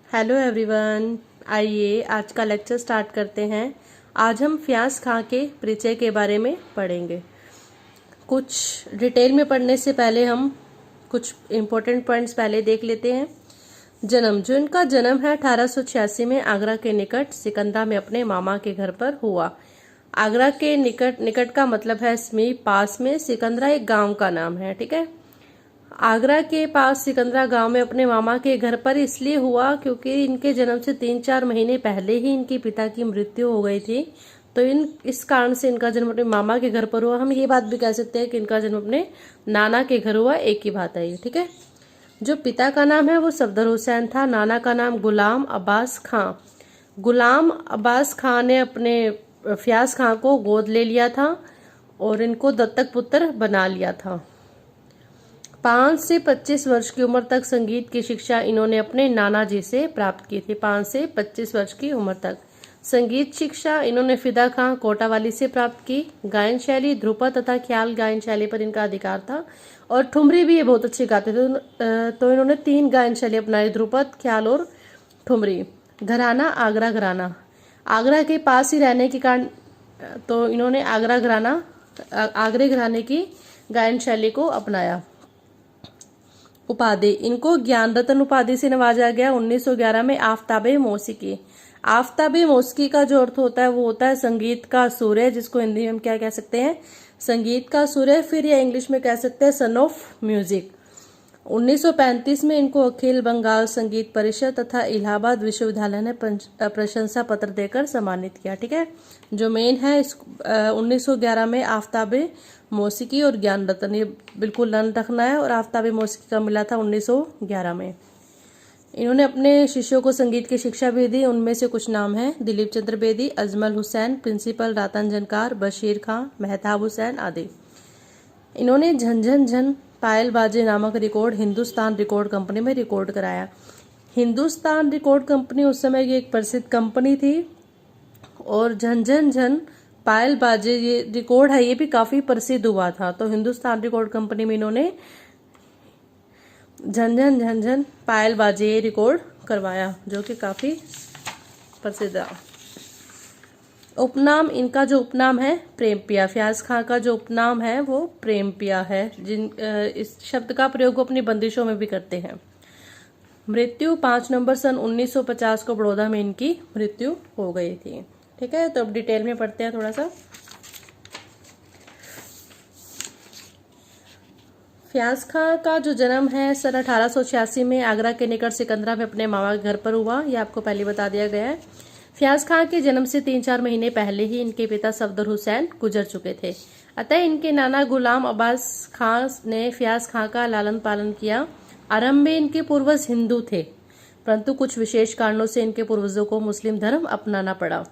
Hello everyone, आइए आज का लेक्चर स्टार्ट करते हैं। आज हम फियाज खां के परिचय के बारे में पढ़ेंगे। कुछ डिटेल में पढ़ने से पहले हम कुछ इम्पोर्टेंट पॉइंट्स पहले देख लेते हैं। जन्म, जो इनका जन्म है 1886 में आगरा के निकट सिकंदरा में अपने मामा के घर पर हुआ। आगरा के निकट का मतलब है समीप, पास में। सिकंदरा एक गांव का नाम है, ठीक है। आगरा के पास सिकंदरा गांव में अपने मामा के घर पर इसलिए हुआ क्योंकि इनके जन्म से 3-4 महीने पहले ही इनके पिता की मृत्यु हो गई थी। तो इस कारण से इनका जन्म अपने मामा के घर पर हुआ। हम ये बात भी कह सकते हैं कि इनका जन्म अपने नाना के घर हुआ। एक ही बात है ये, ठीक है। जो पिता का नाम है वो सफदर हुसैन था। नाना का नाम गुलाम अब्बास खां। गुलाम अब्बास खां ने अपने फियाज खां को गोद ले लिया था और इनको दत्तक पुत्र बना लिया था। 5 से 25 वर्ष की उम्र तक संगीत की शिक्षा इन्होंने अपने नाना जी से प्राप्त की थी। 5 से 25 वर्ष की उम्र तक संगीत शिक्षा इन्होंने फिदा खां कोटावाली से प्राप्त की। गायन शैली ध्रुपद तथा ख्याल गायन शैली पर इनका अधिकार था और ठुमरी भी ये बहुत अच्छे गाते थे। तो इन्होंने 3 गायन शैली अपनाई, ध्रुपद, ख्याल और ठुमरी। घराना आगरा घराना, आगरा के पास ही रहने के कारण तो इन्होंने आगरे घराने की गायन शैली को अपनाया। उपाधि, इनको ज्ञान रत्न उपाधि से नवाजा गया 1911 में। आफ्ताबे मौसीकी, आफ्ताबे मौसीकी का जो अर्थ होता है वो होता है संगीत का सूर्य, जिसको हिंदी में हम क्या कह सकते हैं, संगीत का सूर्य। फिर या इंग्लिश में कह सकते हैं सन ऑफ म्यूजिक। 1935 में इनको अखिल बंगाल संगीत परिषद तथा इलाहाबाद विश्वविद्यालय ने प्रशंसा पत्र देकर सम्मानित किया, ठीक है। जो मेन है 1911 में आफ्ताबे मौसीकी और ज्ञान रत्न, ये बिल्कुल लर्न रखना है। और आफ्ताबे मौसीकी का मिला था 1911 में। इन्होंने अपने शिष्यों को संगीत की शिक्षा भी दी। उनमें से कुछ नाम हैं: दिलीप चंद्र बेदी, अजमल हुसैन, प्रिंसिपल रातन झनकार, बशीर खां, मेहताब हुसैन आदि। इन्होंने झन झन झन पायल बाजे नामक रिकॉर्ड हिंदुस्तान रिकॉर्ड कंपनी में रिकॉर्ड कराया। हिंदुस्तान रिकॉर्ड कंपनी उस समय की एक प्रसिद्ध कंपनी थी। और झन झन झन पायल बाजे ये रिकॉर्ड है, ये भी काफी प्रसिद्ध हुआ था। तो हिंदुस्तान रिकॉर्ड कंपनी में इन्होंने झन झन पायल बाजे ये रिकॉर्ड करवाया, जो कि काफी प्रसिद्ध है। उपनाम, इनका जो उपनाम है प्रेम पिया। फियाज खां का जो उपनाम है वो प्रेम पिया है। इस शब्द का प्रयोग वो अपनी बंदिशों में भी करते हैं। मृत्यु 5 नवंबर सन 1950 को बड़ौदा में इनकी मृत्यु हो गई थी, ठीक है। तो अब डिटेल में पढ़ते हैं थोड़ा सा। फियाज खां का जो जन्म है सन 1886 में आगरा के निकट सिकंदरा में अपने मामा के घर पर हुआ। यह आपको पहले बता दिया गया है। फियाज खां के जन्म से 3-4 महीने पहले ही इनके पिता सफदर हुसैन गुजर चुके थे। अतः इनके नाना गुलाम अब्बास खां ने फियाज खां का लालन पालन किया। आरंभ में इनके पूर्वज हिंदू थे, परंतु कुछ विशेष कारणों से इनके पूर्वजों को मुस्लिम धर्म अपनाना पड़ा।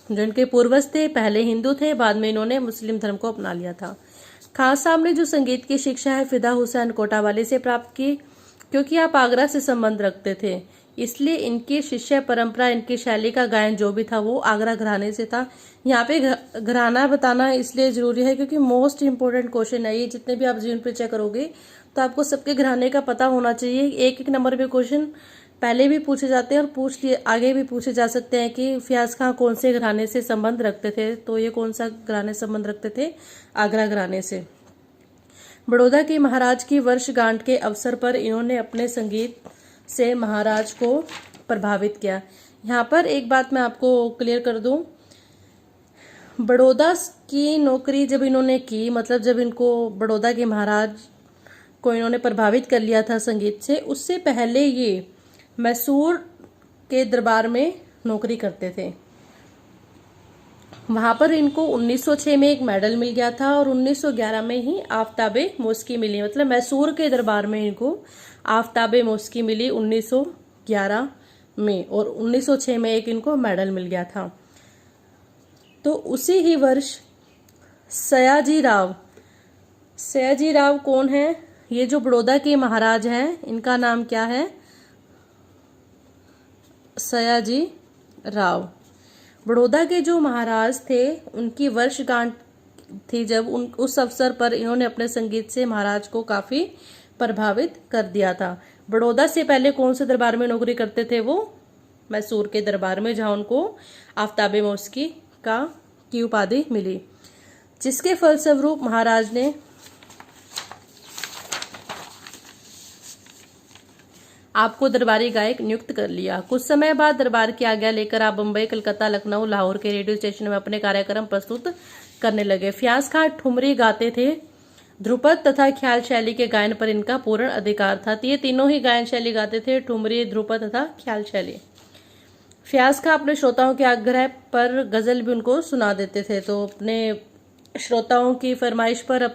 जो इनके पूर्वज थे पहले हिंदू थे, बाद में इन्होंने मुस्लिम धर्म को अपना लिया था। खां साहब ने जो संगीत की शिक्षा है फिदा हुसैन कोटावाली से प्राप्त की। क्योंकि आप आगरा से संबंध रखते थे, इसलिए इनकी शिष्य परंपरा, इनकी शैली का गायन जो भी था वो आगरा घराने से था। यहाँ पे घराना बताना इसलिए जरूरी है क्योंकि मोस्ट इंपोर्टेंट क्वेश्चन है ये। जितने भी आप जीवन परिचय करोगे तो आपको सबके घराने का पता होना चाहिए। एक नंबर पे क्वेश्चन पहले भी पूछे जाते हैं और आगे भी पूछे जा सकते हैं कि फियाज खां कौन से घराने से संबंध रखते थे। तो ये कौन सा घराने संबंध रखते थे? आगरा घराने से। बड़ौदा के महाराज की वर्षगांठ के अवसर पर इन्होंने अपने संगीत से महाराज को प्रभावित किया। यहाँ पर एक बात मैं आपको क्लियर कर दूं, बड़ौदा की नौकरी जब इन्होंने की, मतलब जब इनको बड़ौदा के महाराज को इन्होंने प्रभावित कर लिया था संगीत से, उससे पहले ये मैसूर के दरबार में नौकरी करते थे। वहां पर इनको 1906 में एक मेडल मिल गया था और 1911 में ही आफ्ताबे मौसीकी मिली। मतलब मैसूर के दरबार में इनको आफ्ताबे मौसीकी मिली 1911 में, और 1906 में एक इनको मेडल मिल गया था। तो उसी ही वर्ष सयाजी राव कौन है? ये जो बड़ौदा के महाराज हैं इनका नाम क्या है? सयाजी राव। बड़ौदा के जो महाराज थे उनकी वर्षगांठ थी जब उस अवसर पर इन्होंने अपने संगीत से महाराज को काफी प्रभावित कर दिया था। बड़ौदा से पहले कौन से दरबार में नौकरी करते थे वो? मैसूर के दरबार में, जहां उनको आफ्ताबे मौसकी की उपाधि मिली, जिसके फलस्वरूप महाराज ने आपको दरबारी गायक नियुक्त कर लिया। कुछ समय बाद दरबार की आज्ञा लेकर आप बम्बई, कलकत्ता, लखनऊ, लाहौर के रेडियो स्टेशन में अपने कार्यक्रम प्रस्तुत करने लगे। फ्याज खां ठुमरी गाते थे। ध्रुपद तथा ख्याल शैली के गायन पर इनका पूर्ण अधिकार था। ये तीनों ही गायन शैली गाते थे, ठुमरी, ध्रुपद तथा ख्याल शैली। फ्याज खां अपने श्रोताओं के आग्रह पर गजल भी उनको सुना देते थे, तो अपने श्रोताओं की फरमाइश पर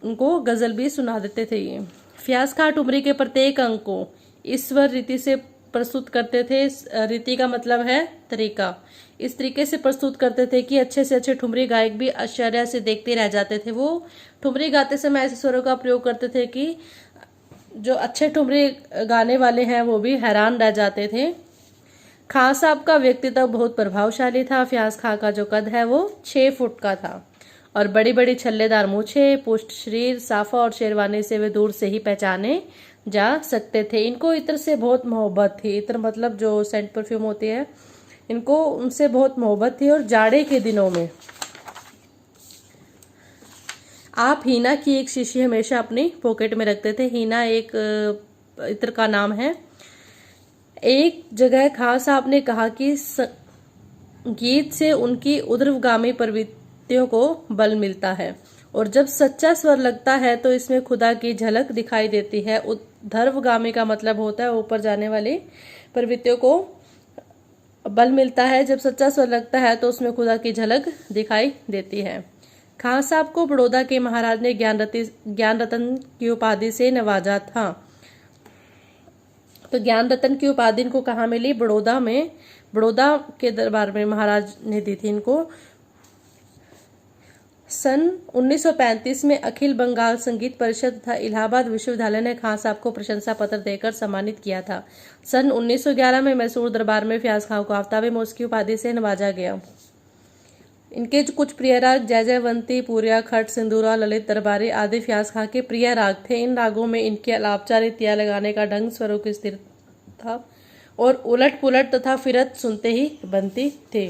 उनको गजल भी सुना देते थे। ये फ्याज खां ठुमरी के प्रत्येक अंक को ईश्वर रीति से प्रस्तुत करते थे। रीति का मतलब है तरीका। इस तरीके से प्रस्तुत करते थे कि अच्छे से अच्छे ठुमरी गायक भी आश्चर्य से देखते रह जाते थे। वो ठुमरी गाते समय ऐसे स्वरों का प्रयोग करते थे कि जो अच्छे ठुमरी गाने वाले हैं वो भी हैरान रह जाते थे। खां साहब का व्यक्तित्व बहुत प्रभावशाली था। फ्याज खां का जो कद है वो 6 फुट का था और बड़ी बड़ी छल्लेदार मूछें, पुष्ट शरीर, साफा और शेरवानी से वे दूर से ही पहचाने जा सकते थे। इनको इत्र से बहुत मोहब्बत थी। इत्र मतलब जो सेंट परफ्यूम होती है, इनको उनसे बहुत मोहब्बत थी। और जाड़े के दिनों में आप हीना की एक शीशी हमेशा अपनी पॉकेट में रखते थे। हीना एक इत्र का नाम है। एक जगह खां साहब ने कहा कि गीत से उनकी उर्ध्वगामी प्रवृत्तियों को बल मिलता है और जब सच्चा स्वर लगता है तो इसमें खुदा की झलक दिखाई देती है। ऊर्ध्वगामी का मतलब होता है ऊपर जाने वाली प्रवृत्तियों को बल मिलता है। जब सच्चा स्वर लगता है तो उसमें खुदा की झलक दिखाई देती है। खां साहब को बड़ौदा के महाराज ने ज्ञान रतन की उपाधि से नवाजा था। तो ज्ञान रतन की उपाधि इनको कहाँ मिली? बड़ौदा में, बड़ौदा के दरबार में महाराज ने दी थी इनको। सन 1935 में अखिल बंगाल संगीत परिषद तथा इलाहाबाद विश्वविद्यालय ने खां साहब को प्रशंसा पत्र देकर सम्मानित किया था। सन 1911 में मैसूर दरबार में फ्याज खां को आफ्ताबे मौसकी उपाधि से नवाजा गया। इनके कुछ प्रिय राग जयजयवंती, पूरिया, खट, सिंदूरा, ललित, दरबारी आदि फ्याज खां के प्रिय राग थे। इन रागों में इनके अलापचारी तिया लगाने का ढंग स्वरों की स्थिर था और उलट पुलट तथा फिरत सुनते ही बनती थे।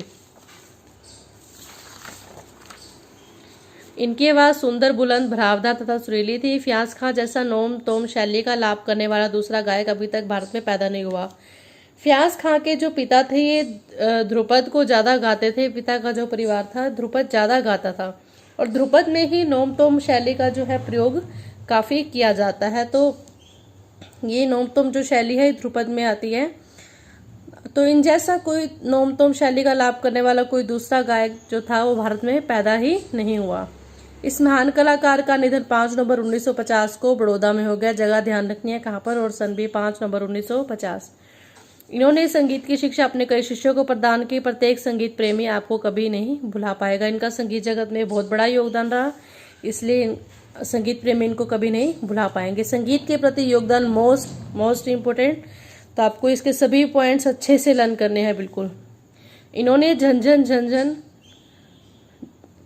इनकी आवाज सुंदर, बुलंद, भरावदार तथा सुरीली थी। फ्याज खां जैसा नोम तोम शैली का लाभ करने वाला दूसरा गायक अभी तक भारत में पैदा नहीं हुआ। फ्याज खां के जो पिता थे ये ध्रुपद को ज्यादा गाते थे। पिता का जो परिवार था ध्रुपद ज्यादा गाता था और ध्रुपद में ही नोम तोम शैली का जो है प्रयोग काफी किया जाता है। तो ये नोम तोम जो शैली है ध्रुपद में आती है। तो इन जैसा कोई नोम तोम शैली का लाभ करने वाला कोई दूसरा गायक जो था वो भारत में पैदा ही नहीं हुआ। इस महान कलाकार का निधन 5 नवंबर 1950 को बड़ौदा में हो गया। जगह ध्यान रखनी है कहाँ पर, और सन भी 5 नवंबर 1950। इन्होंने संगीत की शिक्षा अपने कई शिष्यों को प्रदान की। प्रत्येक संगीत प्रेमी आपको कभी नहीं भुला पाएगा। इनका संगीत जगत में बहुत बड़ा योगदान रहा, इसलिए संगीत प्रेमी इनको कभी नहीं भुला पाएंगे। संगीत के प्रति योगदान मोस्ट इम्पोर्टेंट, तो आपको इसके सभी पॉइंट्स अच्छे से लर्न करने हैं बिल्कुल। इन्होंने झंझन झंझन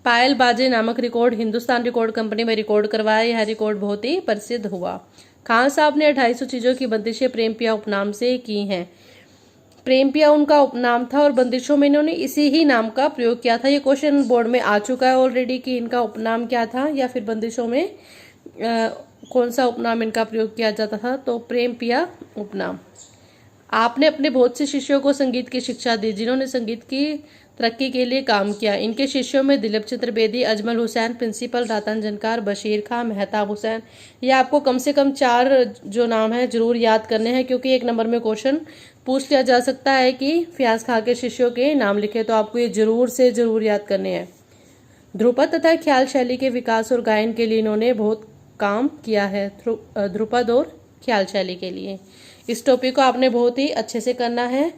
पायल बाजे नामक रिकॉर्ड हिंदुस्तान रिकॉर्ड कंपनी में रिकॉर्ड करवाया। यह रिकॉर्ड बहुत ही प्रसिद्ध हुआ। खां साहब ने 250 चीजों की बंदिशें प्रेम पिया उपनाम से की हैं। प्रेम पिया उनका उपनाम था और बंदिशों में इन्होंने इसी ही नाम का प्रयोग किया था। ये क्वेश्चन बोर्ड में आ चुका है ऑलरेडी कि इनका उपनाम क्या था या फिर बंदिशों में कौन सा उपनाम इनका प्रयोग किया जाता था। तो प्रेम पिया उपनाम। आपने अपने बहुत से शिष्यों को संगीत की शिक्षा दी जिन्होंने संगीत की तरक्की के लिए काम किया। इनके शिष्यों में दिलीप चतुर्वेदी, अजमल हुसैन, प्रिंसिपल रातन जनकार, बशीर खां, मेहताब हुसैन। ये आपको कम से कम 4 जो नाम है जरूर याद करने हैं, क्योंकि 1 नंबर में क्वेश्चन पूछ लिया जा सकता है कि फ्याज खां के शिष्यों के नाम लिखे, तो आपको ये जरूर से जरूर याद करने हैं। ध्रुपद तथा ख्याल शैली के विकास और गायन के लिए इन्होंने बहुत काम किया है। ध्रुपद और ख्याल शैली के लिए इस टॉपिक को आपने बहुत ही अच्छे से करना है।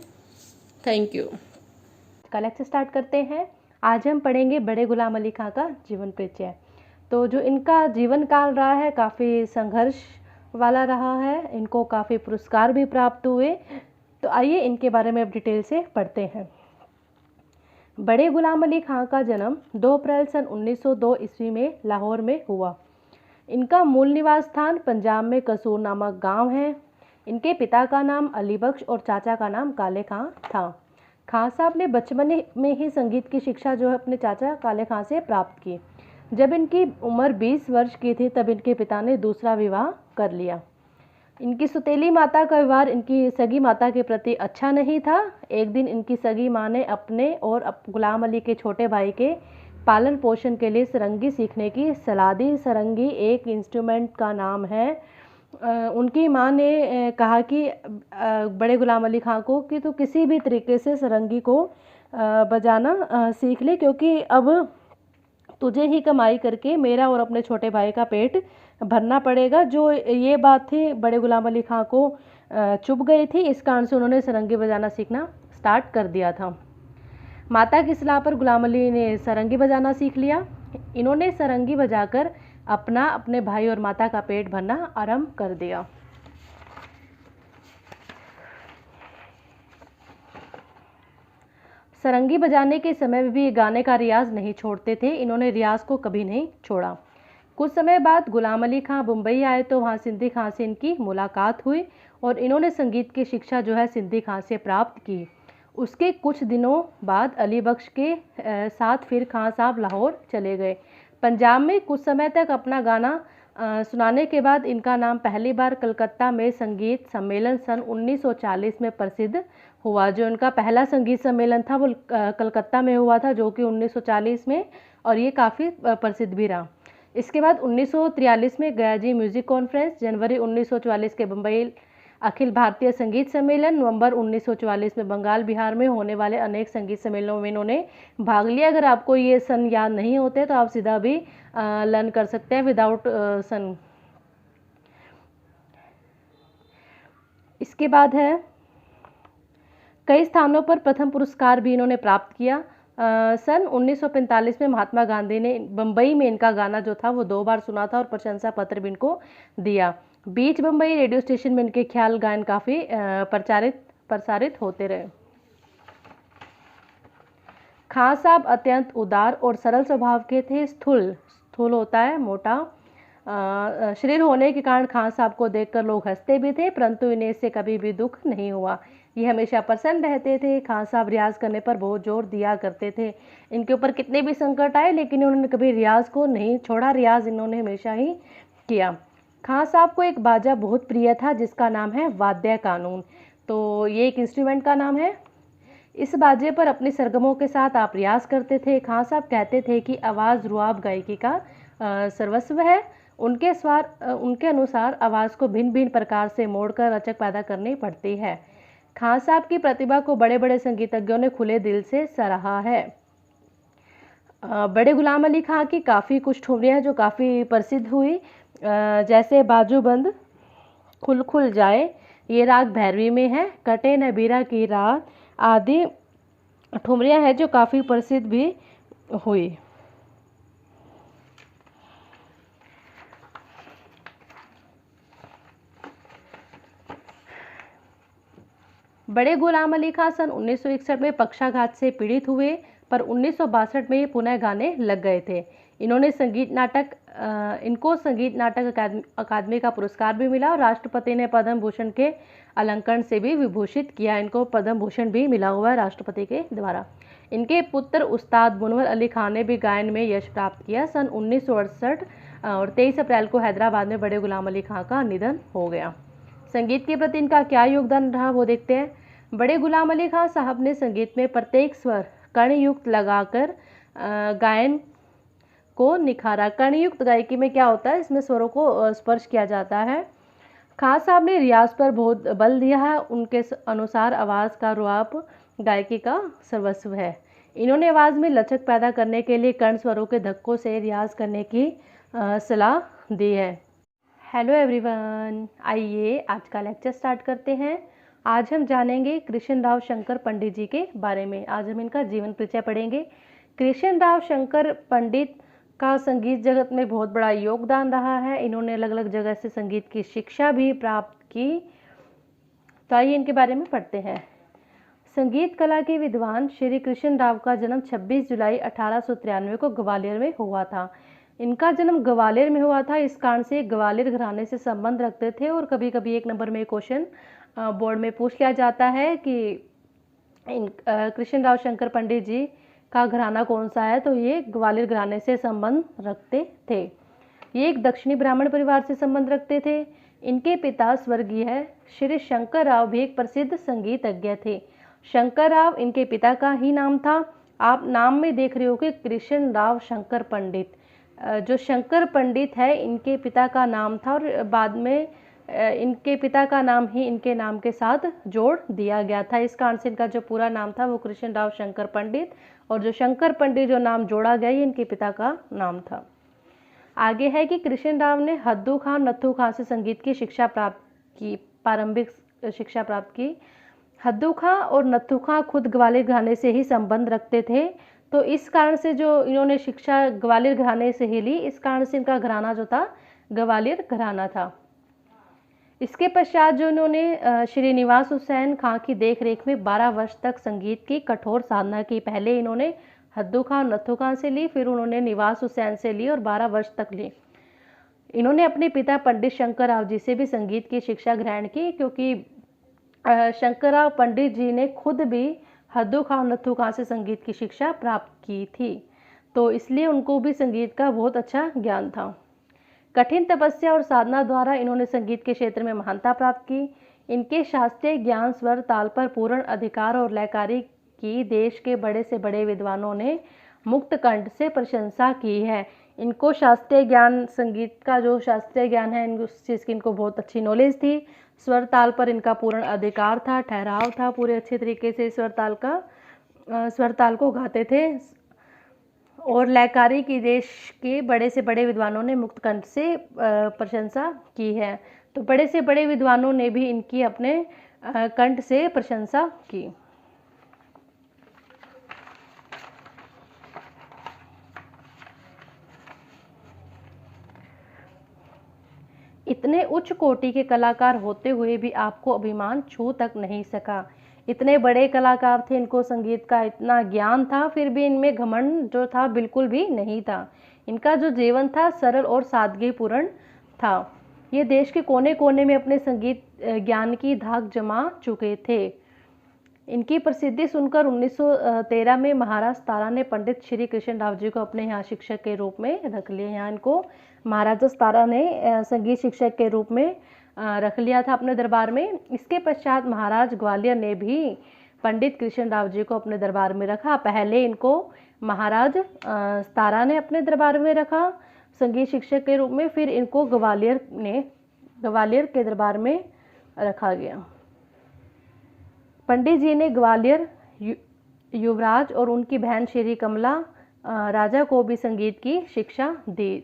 Thank you. का लेक्चर स्टार्ट करते हैं। आज हम पढ़ेंगे बड़े गुलाम अली खां का जीवन परिचय। तो जो इनका जीवन काल रहा है काफ़ी संघर्ष वाला रहा है। इनको काफ़ी पुरस्कार भी प्राप्त हुए। तो आइए इनके बारे में अब डिटेल से पढ़ते हैं। बड़े गुलाम अली खां का जन्म 2 अप्रैल सन 1902 ईस्वी में लाहौर में हुआ। इनका मूल निवास स्थान पंजाब में कसूर नामक गांव है। इनके पिता का नाम अली बख्श और चाचा का नाम काले खां था। खां साहब ने बचपन में ही संगीत की शिक्षा जो है अपने चाचा काले खां से प्राप्त की। जब इनकी उम्र 20 वर्ष की थी तब इनके पिता ने दूसरा विवाह कर लिया। इनकी सुतेली माता का व्यवहार इनकी सगी माता के प्रति अच्छा नहीं था। एक दिन इनकी सगी माँ ने अपने और गुलाम अली के छोटे भाई के पालन पोषण के लिए सरंगी सीखने की सलाह दी। सरंगी एक इंस्ट्रूमेंट का नाम है। उनकी माँ ने कहा कि बड़े गुलाम अली खां को कि तू किसी भी तरीके से सरंगी को बजाना सीख ले, क्योंकि अब तुझे ही कमाई करके मेरा और अपने छोटे भाई का पेट भरना पड़ेगा। जो ये बात थी बड़े गुलाम अली खां को चुभ गई थी। इस कारण से उन्होंने सरंगी बजाना सीखना स्टार्ट कर दिया था। माता की सलाह पर गुलाम अली ने सरंगी बजाना सीख लिया। इन्होंने सरंगी बजाकर अपना, अपने भाई और माता का पेट भरना आरंभ कर दिया। सरंगी बजाने के समय भी गाने का रियाज नहीं छोड़ते थे। इन्होंने रियाज को कभी नहीं छोड़ा। कुछ समय बाद गुलाम अली खां मुंबई आए तो वहाँ सिंधी खां से इनकी मुलाकात हुई और इन्होंने संगीत की शिक्षा जो है सिंधी खां से प्राप्त की। उसके कुछ दिनों बाद अली बख्श के साथ फिर खां साहब लाहौर चले गए। पंजाब में कुछ समय तक अपना गाना सुनाने के बाद इनका नाम पहली बार कलकत्ता में संगीत सम्मेलन सन 1940 में प्रसिद्ध हुआ। जो इनका पहला संगीत सम्मेलन था वो कलकत्ता में हुआ था, जो कि 1940 में, और ये काफ़ी प्रसिद्ध भी रहा। इसके बाद 1943 में गया जी म्यूजिक कॉन्फ्रेंस, जनवरी 1944 के बम्बई अखिल भारतीय संगीत सम्मेलन, नवंबर 1944 में बंगाल बिहार में होने वाले अनेक संगीत सम्मेलनों में इन्होंने भाग लिया। अगर आपको ये सन याद नहीं होते तो आप सीधा भी लर्न कर सकते हैं विदाउट सन। इसके बाद है कई स्थानों पर प्रथम पुरस्कार भी इन्होंने प्राप्त किया। सन 1945 में महात्मा गांधी ने बम्बई में इनका गाना जो था वो 2 बार सुना था और प्रशंसा पत्र भी इनको दिया। बीच बम्बई रेडियो स्टेशन में इनके ख्याल गायन काफ़ी प्रसारित होते रहे। खां साहब अत्यंत उदार और सरल स्वभाव के थे। स्थूल होता है मोटा शरीर होने के कारण खां साहब को देखकर लोग हंसते भी थे, परंतु इन्हें इससे कभी भी दुख नहीं हुआ। ये हमेशा प्रसन्न रहते थे। खां साहब रियाज करने पर बहुत जोर दिया करते थे। इनके ऊपर कितने भी संकट आए लेकिन उन्होंने कभी रियाज को नहीं छोड़ा। रियाज इन्होंने हमेशा ही किया। खां साहब को एक बाजा बहुत प्रिय था जिसका नाम है वाद्य कानून। तो ये एक इंस्ट्रूमेंट का नाम है। इस बाजे पर अपनी सरगमों के साथ आप रियाज करते थे। खां साहब कहते थे कि आवाज़ रुआब गायकी का सर्वस्व है। उनके अनुसार आवाज़ को भिन्न भिन्न प्रकार से मोड़कर रचक पैदा करनी पड़ती है। खां साहब की प्रतिभा को बड़े बड़े संगीतज्ञों ने खुले दिल से सराहा है। बड़े गुलाम अली खां की काफ़ी कुछ ठुमरियाँ हैं जो काफ़ी प्रसिद्ध हुई, जैसे बाजूबंद, खुल खुल जाए, ये राग भैरवी में है, कटे नबीरा की रात आदि ठुमरियाँ हैं जो काफ़ी प्रसिद्ध भी हुई। बड़े गुलाम अली खां सन 1961 में पक्षाघात से पीड़ित हुए, पर 1962 में ये पुनः गाने लग गए थे। इनको संगीत नाटक अकादमी का पुरस्कार भी मिला और राष्ट्रपति ने पद्म भूषण के अलंकरण से भी विभूषित किया। इनको पद्म भूषण भी मिला हुआ है राष्ट्रपति के द्वारा। इनके पुत्र उस्ताद मुनव्वर अली खान ने भी गायन में यश प्राप्त किया। सन 1968 और 23 अप्रैल को हैदराबाद में बड़े गुलाम अली खां का निधन हो गया। संगीत के प्रति इनका क्या योगदान रहा वो देखते हैं। बड़े गुलाम अली खां साहब ने संगीत में प्रत्येक स्वर कर्णयुक्त लगाकर गायन को निखारा। कर्णयुक्त गायकी में क्या होता है, इसमें स्वरों को स्पर्श किया जाता है। खां साहब ने रियाज पर बहुत बल दिया है। उनके अनुसार आवाज़ का रुआब गायकी का सर्वस्व है। इन्होंने आवाज़ में लचक पैदा करने के लिए कर्ण स्वरों के धक्कों से रियाज करने की सलाह दी है। हेलो एवरीवन, आइए आज का लेक्चर स्टार्ट करते हैं। आज हम जानेंगे कृष्ण राव शंकर पंडित जी के बारे में। आज हम इनका जीवन परिचय पढ़ेंगे। कृष्ण राव शंकर पंडित का संगीत जगत में बहुत बड़ा योगदान रहा है। इन्होंने अलग अलग जगह से संगीत की शिक्षा भी प्राप्त की। तो आइए इनके बारे में पढ़ते हैं। संगीत कला के विद्वान श्री कृष्ण राव का जन्म 26 जुलाई 1893 को ग्वालियर में हुआ था। इनका जन्म ग्वालियर में हुआ था, इस कारण से ग्वालियर घराने से संबंध रखते थे। और कभी कभी एक नंबर में क्वेश्चन बोर्ड में पूछ लिया जाता है कि कृष्ण राव शंकर पंडित जी का घराना कौन सा है, तो ये ग्वालियर घराने से संबंध रखते थे। ये एक दक्षिणी ब्राह्मण परिवार से संबंध रखते थे। इनके पिता स्वर्गीय श्री शंकर राव भी एक प्रसिद्ध संगीतज्ञ थे। शंकर राव इनके पिता का ही नाम था। आप नाम में देख रहे हो कि कृष्ण राव शंकर पंडित, जो शंकर पंडित है इनके पिता का नाम था, और बाद में इनके पिता का नाम ही इनके नाम के साथ जोड़ दिया गया था। इस कारण से इनका जो पूरा नाम था वो कृष्ण राव शंकर पंडित, और जो शंकर पंडित जो नाम जोड़ा गया ये इनके पिता का नाम था। आगे है कि कृष्ण राव ने हद्दू खां नत्थू खां से संगीत की शिक्षा प्राप्त की, प्रारंभिक शिक्षा प्राप्त की। हद्दू खां और नत्थू खां खुद ग्वालियर घराने से ही संबंध रखते थे, तो इस कारण से जो इन्होंने शिक्षा ग्वालियर घराने से ही ली, इस कारण से इनका घराना जो था ग्वालियर घराना था। इसके पश्चात जो इन्होंने श्री निवास हुसैन खां की देखरेख में 12 वर्ष तक संगीत की कठोर साधना की। पहले इन्होंने हद्दू खां नत्थू खां से ली, फिर उन्होंने निवास हुसैन से ली और 12 वर्ष तक ली। इन्होंने अपने पिता पंडित शंकर राव जी से भी संगीत की शिक्षा ग्रहण की, क्योंकि शंकर राव पंडित जी ने खुद भी हद्दू खां नत्थू खां से संगीत की शिक्षा प्राप्त की थी, तो इसलिए उनको भी संगीत का बहुत अच्छा ज्ञान था। कठिन तपस्या और साधना द्वारा इन्होंने संगीत के क्षेत्र में महानता प्राप्त की। इनके शास्त्रीय ज्ञान, स्वर, ताल पर पूर्ण अधिकार और लयकारी की देश के बड़े से बड़े विद्वानों ने मुक्त कंठ से प्रशंसा की है। इनको शास्त्रीय ज्ञान, संगीत का जो शास्त्रीय ज्ञान है, उस चीज़ की इनको बहुत अच्छी नॉलेज थी। स्वर ताल पर इनका पूर्ण अधिकार था, ठहराव था, पूरे अच्छे तरीके से स्वर ताल को गाते थे। और लयकारी की देश के बड़े से बड़े विद्वानों ने मुक्त कंठ से प्रशंसा की है, तो बड़े से बड़े विद्वानों ने भी इनकी अपने कंठ से प्रशंसा की। इतने उच्च कोटि के कलाकार होते हुए भी आपको अभिमान छू तक नहीं सका। इतने बड़े कलाकार थे, इनको संगीत का इतना ज्ञान था, फिर भी इनमें घमंड जो था बिल्कुल भी नहीं था। इनका जो जीवन था सरल और सादगीपूर्ण था। ये देश के कोने कोने में अपने संगीत ज्ञान की धाक जमा चुके थे। इनकी प्रसिद्धि सुनकर 1913 में महाराज तारा ने पंडित श्री कृष्ण राव जी को अपने यहाँ शिक्षक के रूप में रख लिया। यहाँ इनको महाराजा तारा ने संगीत शिक्षक के रूप में रख लिया था अपने दरबार में। इसके पश्चात महाराज ग्वालियर ने भी पंडित कृष्ण राव जी को अपने दरबार में रखा। पहले इनको महाराज तारा ने अपने दरबार में रखा संगीत शिक्षक के रूप में, फिर इनको ग्वालियर के दरबार में रखा गया। पंडित जी ने ग्वालियर युवराज और उनकी बहन श्री कमला राजा को भी संगीत की शिक्षा दी।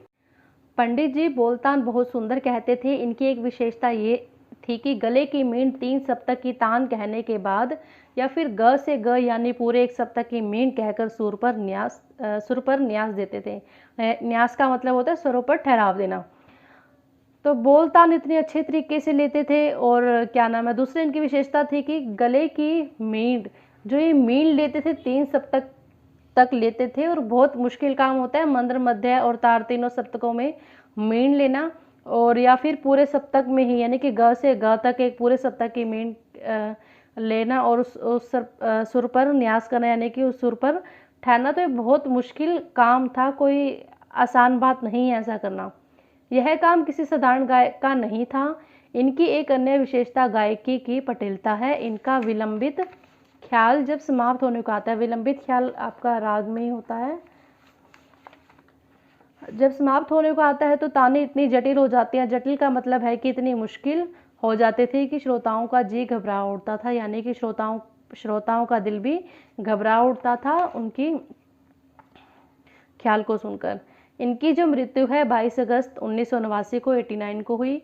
पंडित जी बोलतान बहुत सुंदर कहते थे। इनकी एक विशेषता ये थी कि गले की मींड 3 सप्तक की तान कहने के बाद या फिर ग से ग यानी पूरे 1 सप्तक की मींड कहकर सुर पर न्यास देते थे। न्यास का मतलब होता है स्वरों पर ठहराव देना। तो बोलतान इतने अच्छे तरीके से लेते थे। और क्या नाम है, दूसरी इनकी विशेषता थी कि गले की मींड, जो ये मींड लेते थे 3 सप्तक तक लेते थे, और बहुत मुश्किल काम होता है मंद्र, मध्य और तार तीनों सप्तकों में मींड लेना, और या फिर पूरे सप्तक में ही यानी कि ग से ग तक एक पूरे सप्तक की मींड लेना और उस सुर पर न्यास करना यानी कि उस सुर पर ठहरना। तो ये बहुत मुश्किल काम था, कोई आसान बात नहीं है ऐसा करना। यह काम किसी साधारण गायक का नहीं था। इनकी एक अन्य विशेषता गायकी की पटिलता है। इनका विलंबित ख्याल जब समाप्त होने को आता है, विलंबित ख्याल आपका राग में ही होता है, जब समाप्त होने को आता है तो ताने इतनी जटिल हो जाती हैं। जटिल का मतलब है कि इतनी मुश्किल हो जाते थे कि श्रोताओं का जी घबरा उठता था, यानी कि श्रोताओं का दिल भी घबरा उठता था उनकी ख्याल को सुनकर। इनकी जो मृत्यु है 22 अगस्त 1989 को 89 को हुई।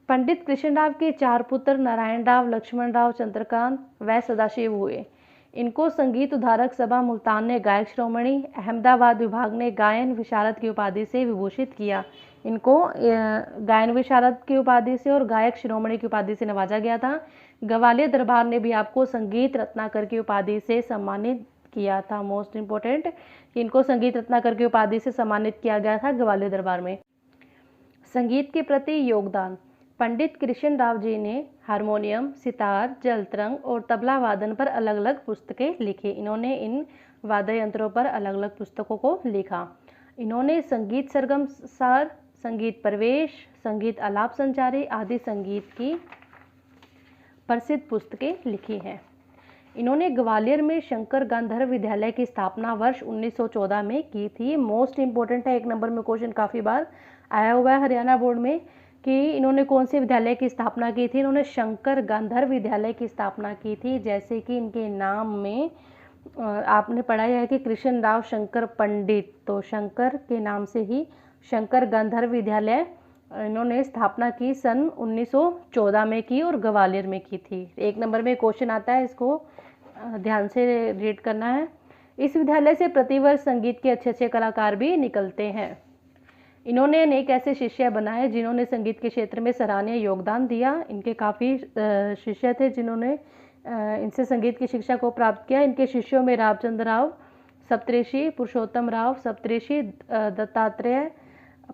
पंडित कृष्ण राव के 4 पुत्र नारायण राव, लक्ष्मण राव, चंद्रकांत व सदाशिव हुए। इनको संगीत उद्धारक सभा मुल्तान ने गायक श्रोमणी, अहमदाबाद विभाग ने गायन विशारद की उपाधि से विभूषित किया। इनको गायन विशारद की उपाधि से और गायक शिरोमणि की उपाधि से नवाजा गया था। ग्वालियर दरबार ने भी आपको संगीत रत्नाकर की उपाधि से सम्मानित किया था। मोस्ट इम्पोर्टेंट, इनको संगीत रत्नाकर की उपाधि से सम्मानित किया गया था ग्वालियर दरबार में। संगीत के प्रति योगदान, पंडित कृष्ण राव जी ने हारमोनियम, सितार, जलतरंग और तबला वादन पर अलग अलग पुस्तकें लिखी। इन्होंने इन वाद्य यंत्रों पर अलग अलग पुस्तकों को लिखा। इन्होंने संगीत सरगम सार, संगीत प्रवेश, संगीत आलाप संचारी आदि संगीत की प्रसिद्ध पुस्तकें लिखी हैं। इन्होंने ग्वालियर में शंकर गांधर्व विद्यालय की स्थापना वर्ष 1914 में की थी। मोस्ट इम्पोर्टेंट है, 1 नंबर में क्वेश्चन काफ़ी बार आया हुआ है हरियाणा बोर्ड में कि इन्होंने कौन से विद्यालय की स्थापना की थी। इन्होंने शंकर गांधर्व विद्यालय की स्थापना की थी। जैसे कि इनके नाम में आपने पढ़ा है कि कृष्ण राव शंकर पंडित, तो शंकर के नाम से ही शंकर गांधर्व विद्यालय इन्होंने स्थापना की सन 1914 में की और ग्वालियर में की थी। 1 नंबर में क्वेश्चन आता है, इसको ध्यान से रीड करना है। इस विद्यालय से प्रतिवर्ष संगीत के अच्छे अच्छे कलाकार भी निकलते हैं। इन्होंने अनेक ऐसे शिष्य बनाए जिन्होंने संगीत के क्षेत्र में सराहनीय योगदान दिया। इनके काफ़ी शिष्य थे जिन्होंने इनसे संगीत की शिक्षा को प्राप्त किया। इनके शिष्यों में रामचंद्र राव सप्तऋषि, पुरुषोत्तम राव सप्तऋषि, दत्तात्रेय,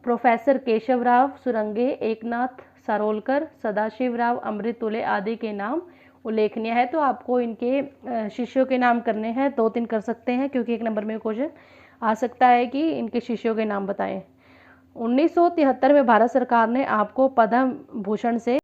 प्रोफेसर केशव राव सुरंगे, एकनाथ सारोलकर, सदाशिव राव अमृतुले आदि के नाम उल्लेखनीय है। तो आपको इनके शिष्यों के नाम करने हैं, 2-3 कर सकते हैं क्योंकि 1 नंबर में क्वेश्चन आ सकता है कि इनके शिष्यों के नाम बताएं। 1973 में भारत सरकार ने आपको पद्म भूषण से